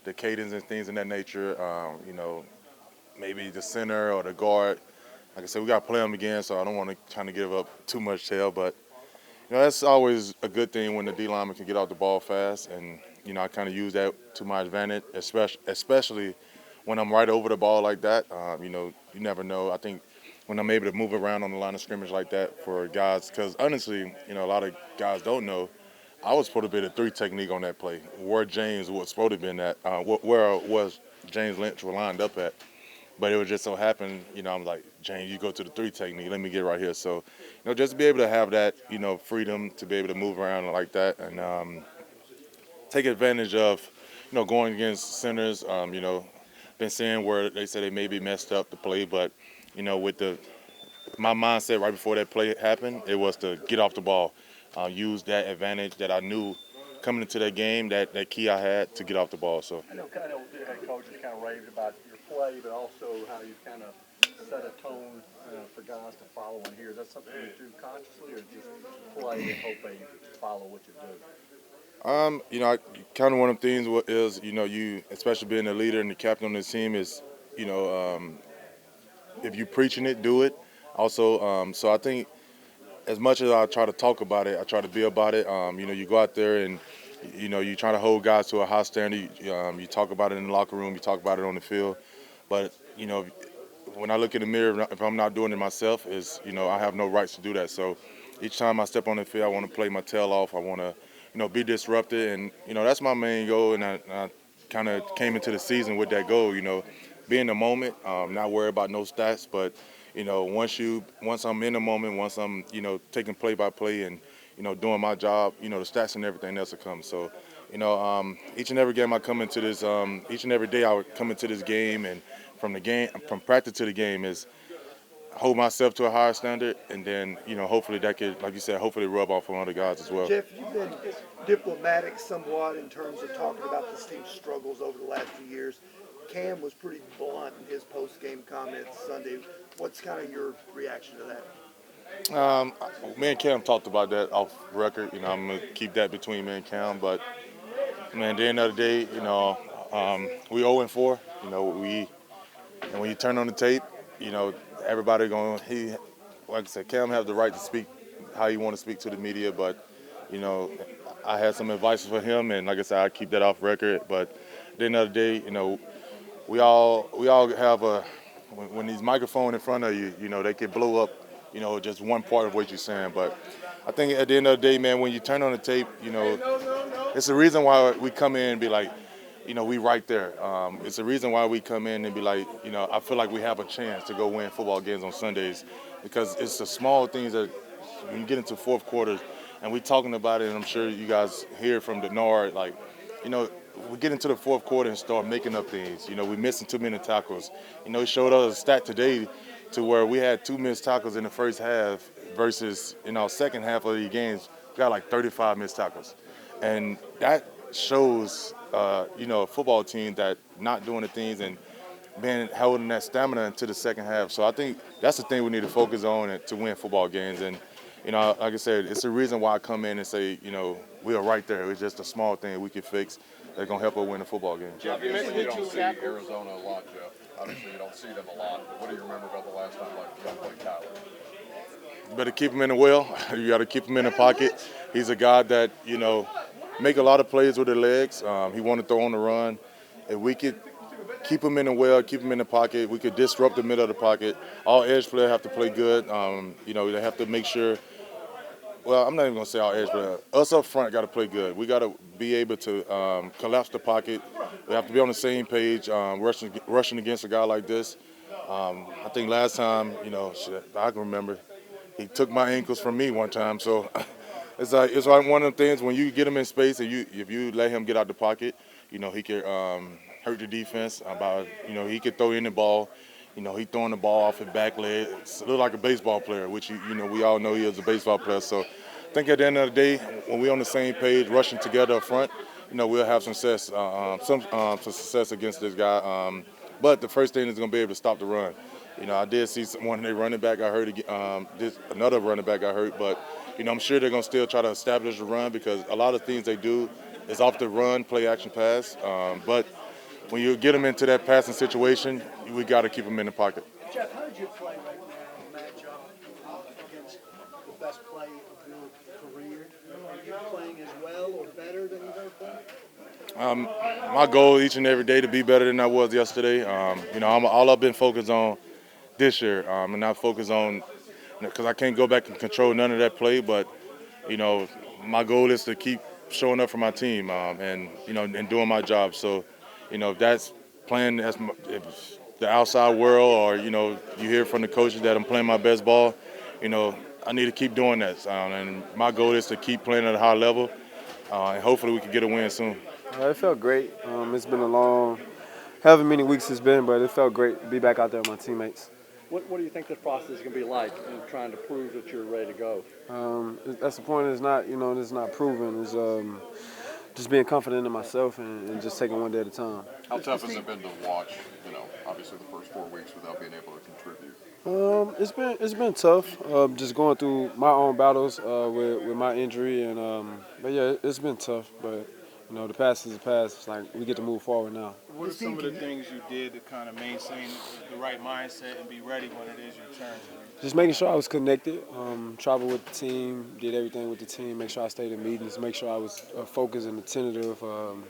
the cadence and things in that nature. Maybe the center or the guard. Like I said, we got to play them again, so I don't want to kind of give up too much tail. But that's always a good thing when the D lineman can get off the ball fast, and I kind of use that to my advantage, especially when I'm right over the ball like that. You never know. I think when I'm able to move around on the line of scrimmage like that for guys, because honestly, a lot of guys don't know. I was supposed to be the three technique on that play, where James was supposed to be at, where was James Lynch were lined up at. But it would just so happen, I'm like, James, you go to the three technique. Let me get right here. So, just to be able to have that, freedom to be able to move around like that and take advantage of, going against centers. Been seeing where they say they maybe messed up the play, but, with my mindset right before that play happened, it was to get off the ball, use that advantage that I knew coming into that game, that key I had to get off the ball. So I know kind of the head coach has kind of raved about your play, but also how you kind of set a tone for guys to follow and hear. Is that something you do consciously, or just play and hope they follow what you do? Kind of one of the things is, you, especially being a leader and the captain on this team is, if you preaching it, do it. Also, so I think as much as I try to talk about it, I try to be about it. You go out there and, you try to hold guys to a high standard. You talk about it in the locker room, you talk about it on the field. But, when I look in the mirror, if I'm not doing it myself, I have no rights to do that. So each time I step on the field, I want to play my tail off. I want to, be disrupted. And, that's my main goal. And I kind of came into the season with that goal, be in the moment, not worry about no stats. But, once I'm in the moment, once I'm, taking play by play and, doing my job, the stats and everything else will come. So, each and every game I come into this, each and every day I would come into this game, and from practice to the game is hold myself to a higher standard, and then, hopefully that could, like you said, hopefully rub off on other guys as well. Jeff, you've been diplomatic somewhat in terms of talking about this team's struggles over the last few years. Cam was pretty blunt in his post-game comments Sunday. What's kind of your reaction to that? Me and Cam talked about that off record. I'm gonna keep that between me and Cam. But man, at the end of the day, we 0-4. And when you turn on the tape, everybody going. Like I said, Cam has the right to speak how you want to speak to the media. But I had some advice for him, and like I said, I keep that off record. But at the end of the day, we all have when these microphones in front of you, they can blow up, just one part of what you're saying. But I think at the end of the day, man, when you turn on the tape, it's the reason why we come in and be like, we right there. It's the reason why we come in and be like, I feel like we have a chance to go win football games on Sundays, because it's the small things that when you get into fourth quarters, and we talking about it, and I'm sure you guys hear from Denard, like, we get into the fourth quarter and start making up things. We missing too many tackles. He showed us a stat today to where we had 2 missed tackles in the first half versus in our second half of the games, we got like 35 missed tackles. And that shows, a football team that not doing the things and being holding that stamina into the second half. So I think that's the thing we need to focus on to win football games. And, like I said, it's the reason why I come in and say, we are right there. It's just a small thing we can fix that's going to help us win the football game. Jeff, you mentioned you don't see Arizona a lot, Jeff. Obviously, you don't see them a lot. But what do you remember about the last time y'all played Tyler? You better keep him in the well. You got to keep him in the pocket. He's a guy that, make a lot of plays with the legs. He want to throw on the run. If we could keep him in the well, keep him in the pocket, we could disrupt the middle of the pocket. All edge players have to play good. They have to make sure. Well, I'm not even going to say our edge, but us up front got to play good. We got to be able to collapse the pocket. We have to be on the same page, rushing against a guy like this. I think last time, I can remember, he took my ankles from me one time. So it's like one of the things when you get him in space and if you let him get out the pocket, he could hurt the defense. He could throw in the ball. He throwing the ball off his back leg. It look like a baseball player, which, we all know he is a baseball player. So I think at the end of the day, when we're on the same page, rushing together up front, we'll have some success against this guy. But the first thing is going to be able to stop the run. I did see one of their running back I heard, another running back I heard, but, I'm sure they're going to still try to establish the run because a lot of things they do is off the run, play action pass. But when you get them into that passing situation, we got to keep them in the pocket. Jeff, how did you play right now match up against the best play of your career? Are you playing as well or better than you've ever played? My goal each and every day to be better than I was yesterday. All I've been focused on this year, and not focused on because I can't go back and control none of that play. But my goal is to keep showing up for my team, and doing my job. So, if that's playing if the outside world, or you hear from the coaches that I'm playing my best ball, I need to keep doing that. And my goal is to keep playing at a high level, and hopefully we can get a win soon. It felt great. It's been a long, however many weeks it's been, but it felt great to be back out there with my teammates. What do you think this process is going to be like in trying to prove that you're ready to go? That's the point. It's not, it's not proven. It's just being confident in myself and just taking one day at a time. How tough has it been to watch, obviously the first 4 weeks without being able to contribute? It's been tough. Just going through my own battles with my injury, but yeah, it's been tough. But the past is the past. It's like we get to move forward now. What are some of the things you did to kind of maintain the right mindset and be ready when it is your turn? Just making sure I was connected, travel with the team, did everything with the team, make sure I stayed in meetings, make sure I was focused and attentive, You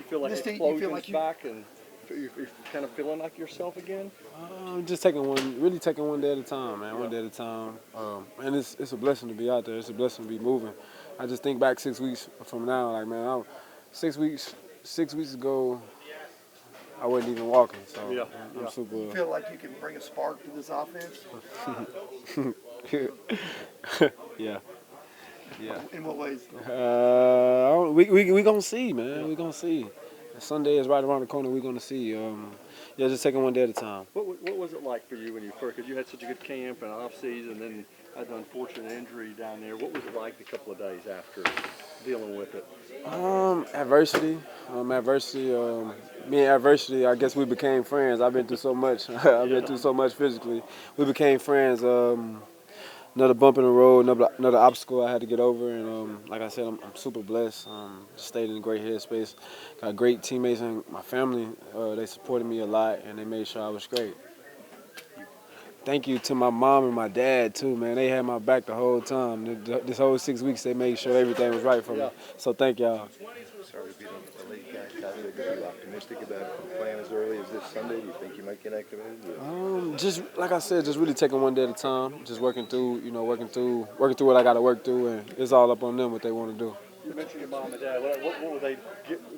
feel like explosion's back and you're kind of feeling like yourself again? Just really taking one day at a time, man, one day at a time. And it's a blessing to be out there. It's a blessing to be moving. I just think back 6 weeks from now, like, man, 6 weeks ago, I wasn't even walking, so I'm super. You feel like you can bring a spark to this offense? Yeah. In what ways? We gonna see, man. We gonna see. Sunday is right around the corner. We're gonna see. Just taking one day at a time. What was it like for you when you first? Because you had such a good camp and off season, and then had an unfortunate injury down there. What was it like the couple of days after dealing with it? Adversity. Me and adversity, I guess we became friends. I've been through so much. I've been through so much physically. We became friends. Another bump in the road, another obstacle I had to get over, and like I said, I'm super blessed. Stayed in a great headspace. Got great teammates and my family. They supported me a lot, and they made sure I was great. Thank you to my mom and my dad too, man. They had my back the whole time. This whole 6 weeks, they made sure everything was right for me. So thank y'all. Sorry to be the late guy, Tyjae. Are you optimistic about playing as early as this Sunday? Do you think you might get activated? Just like I said, just really taking one day at a time. Just working through what I got to work through, and it's all up on them what they want to do. You mentioned your mom and dad. What were they?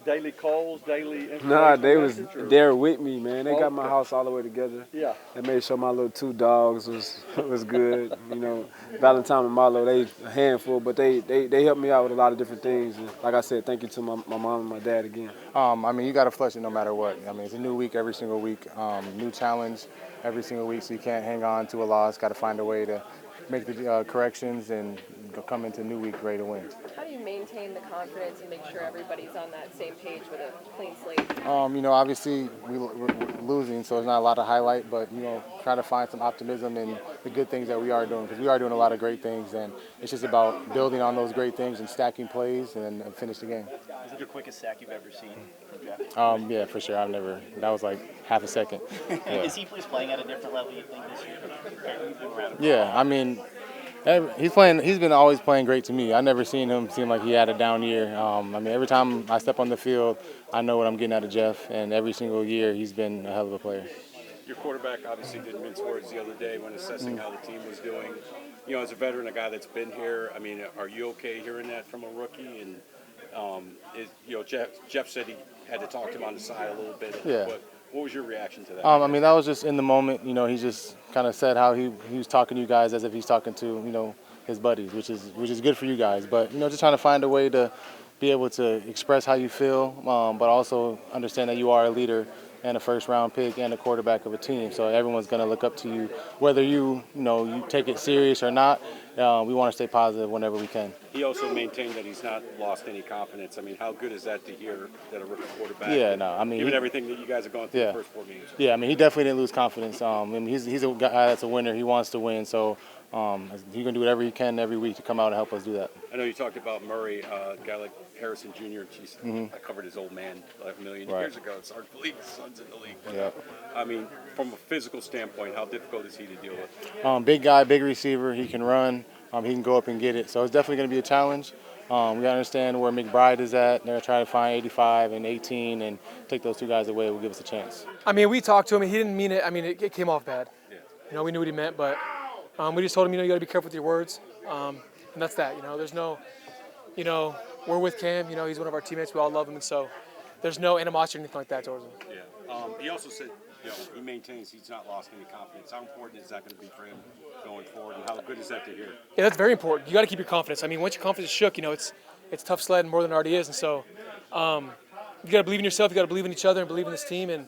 Daily calls, daily. Nah, they was there with me, man. They got my house all the way together. Yeah. They made sure my little 2 dogs was good. Valentine and Marlo, they a handful, but they helped me out with a lot of different things. And like I said, thank you to my mom and my dad again. You got to flush it no matter what. It's a new week every single week, new challenge every single week, so you can't hang on to a loss. Got to find a way to make the corrections and come into new week ready to win. How do you maintain the confidence and make sure everybody's on that same page with a clean slate? Obviously we're losing, so there's not a lot to highlight, but, try to find some optimism in the good things that we are doing, because we are doing a lot of great things, and it's just about building on those great things and stacking plays and finish the game. Is it your quickest sack you've ever seen from Jeff? Yeah, for sure. That was like half a second. Yeah. Is he playing at a different level, you think, this year? You've been around him. Yeah, he's been always playing great to me. I never seen him seem like he had a down year. Every time I step on the field, I know what I'm getting out of Jeff, and every single year he's been a hell of a player. Your quarterback obviously did mince words the other day when assessing how the team was doing. As a veteran, a guy that's been here, are you okay hearing that from a rookie? And Jeff said he had to talk to him on the side a little bit. Yeah. But what was your reaction to that? That was just in the moment. He just kind of said how he was talking to you guys as if he's talking to his buddies, which is good for you guys. But just trying to find a way to be able to express how you feel, but also understand that you are a leader and a first-round pick and a quarterback of a team. So everyone's going to look up to you, whether you take it serious or not. We want to stay positive whenever we can. He also maintained that he's not lost any confidence. How good is that to hear that a rookie quarterback? Yeah, no, given everything that you guys have gone through the first 4 games. Yeah, he definitely didn't lose confidence. He's a guy that's a winner. He wants to win. So He's going to do whatever he can every week to come out and help us do that. I know you talked about Murray, a guy like Harrison Jr. Geez, I covered his old man like a million years ago. It's hard to believe his son's in the league. Yeah. I mean, from a physical standpoint, how difficult is he to deal with? Big guy, big receiver. He can run. He can go up and get it. So it's definitely going to be a challenge. We got to understand where McBride is at. They're going to try to find 85 and 18 and take those two guys away. Will give us a chance. I mean, we talked to him. He didn't mean it. I mean, it came off bad. Yeah. You know, we knew what he meant, but we just told him, you got to be careful with your words. And that's that. There's no, we're with Cam. He's one of our teammates. We all love him, and so there's no animosity or anything like that towards him. Yeah. He also said, he maintains he's not lost any confidence. How important is that going to be for him going forward, and how good is that to hear? Yeah, that's very important. You got to keep your confidence. I mean, once your confidence is shook, it's tough sledding more than it already is, and so you got to believe in yourself. You got to believe in each other and believe in this team, and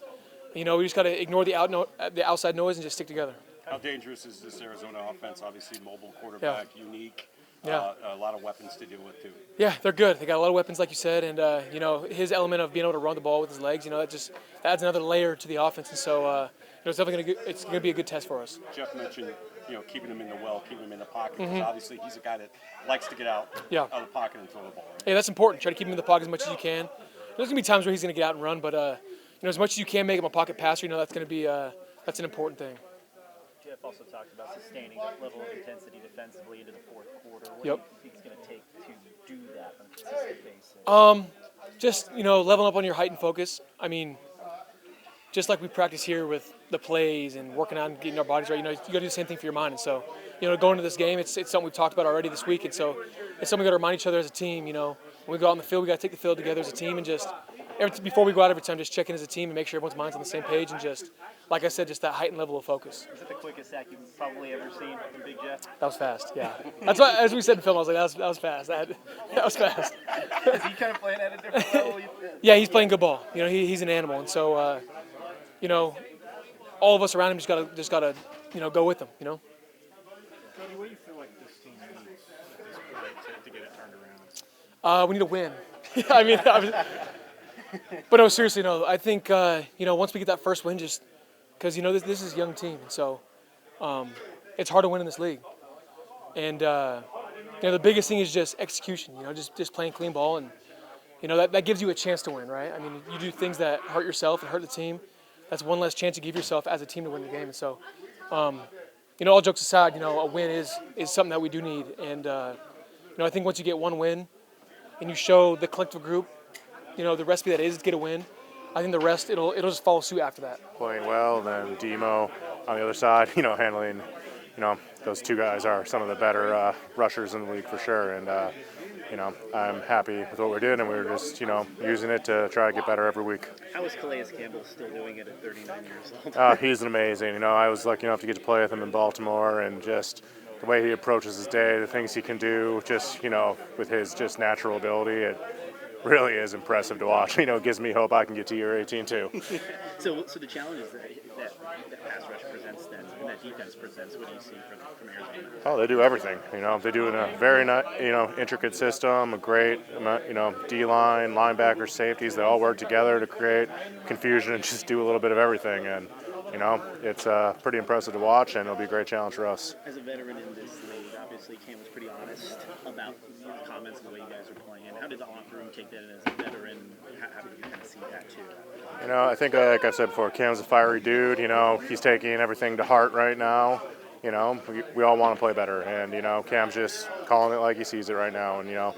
we just got to ignore the outside noise and just stick together. How dangerous is this Arizona offense? Obviously, mobile quarterback, unique. Yeah. A lot of weapons to deal with too. Yeah, they're good. They got a lot of weapons, like you said, and his element of being able to run the ball with his legs, that just adds another layer to the offense, and so it's definitely going to be a good test for us. Jeff mentioned, keeping him in the well, keeping him in the pocket. Because obviously, he's a guy that likes to get out of the pocket and throw the ball. Right? Yeah, that's important. Try to keep him in the pocket as much as you can. There's going to be times where he's going to get out and run, but as much as you can make him a pocket passer, that's going to be that's an important thing. Jeff also talked about sustaining that level of intensity defensively into the fourth quarter. What Yep. do you think it's going to take to do that on a consistent basis? Just leveling up on your height and focus. I mean, just like we practice here with the plays and working on getting our bodies right, you got to do the same thing for your mind. And so, going into this game, it's something we've talked about already this week. And so, it's something we got to remind each other as a team. When we go out on the field, we got to take the field together as a team and just before we go out every time, just check in as a team and make sure everyone's mind's on the same page and just, like I said, just that heightened level of focus. Is it the quickest sack you've probably ever seen from Big Jeff? That was fast, yeah. That's why, as we said in film, I was like, that was fast. That was fast. Is he kind of playing at a different level? Yeah, he's playing good ball. He's an animal, and so all of us around him just gotta go with him. Cody, what do you feel like this team needs at this point to get it turned around? We need a win. I mean, but no, seriously, no. I think once we get that first win, just because this is a young team, so it's hard to win in this league. And the biggest thing is just execution. Just playing clean ball, and that gives you a chance to win, right? I mean, you do things that hurt yourself and hurt the team. That's one less chance you give yourself as a team to win the game. And so, all jokes aside, a win is something that we do need. And I think once you get one win, and you show the collective group, the recipe that is to get a win, I think the rest, it'll just follow suit after that. Playing well, and then Demo on the other side, handling, those two guys are some of the better rushers in the league for sure. And, I'm happy with what we did, and we were just, using it to try to get better every week. How is Calais Campbell still doing it at 39 years old? He's amazing. I was lucky enough to get to play with him in Baltimore, and just the way he approaches his day, the things he can do, just, with his just natural ability, it really is impressive to watch. It gives me hope I can get to year 18 too. So the challenges that pass rush presents then, and that defense presents, what do you see from Arizona? Oh, they do everything. They do it in a very, intricate system, a great, D-line, linebackers, safeties. They all work together to create confusion and just do a little bit of everything. And, it's pretty impressive to watch, and it'll be a great challenge for us. As a veteran in this league, obviously Cam was pretty honest about your comments and the way you guys are playing. How did the locker room take that in as a veteran? How did you kind of see that too? I think, like I've said before, Cam's a fiery dude. He's taking everything to heart right now. We all want to play better, and Cam's just calling it like he sees it right now, and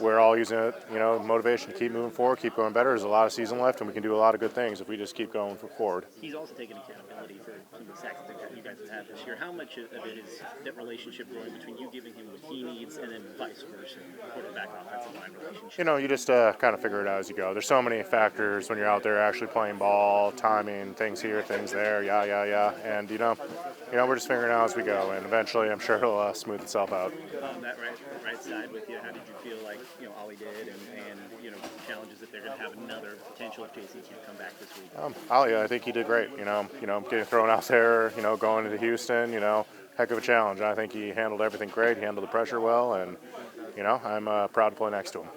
we're all using it, motivation to keep moving forward, keep going better. There's a lot of season left, and we can do a lot of good things if we just keep going forward. He's also taken accountability for some of the sacks that you guys have had this year. How much of it is that relationship growing between you giving him what he needs and then vice versa, quarterback offensive line relationship? You just kind of figure it out as you go. There's so many factors when you're out there actually playing ball, timing, things here, things there, yeah. And, we're just figuring it out as we go, and eventually I'm sure it'll smooth itself out. On that right side with you, how did you feel like, Ollie did and challenges that they're going to have another potential if JC can't come back this week? Ollie, I think he did great. Getting thrown out there, going into Houston, heck of a challenge. I think he handled everything great. He handled the pressure well, and, I'm proud to play next to him.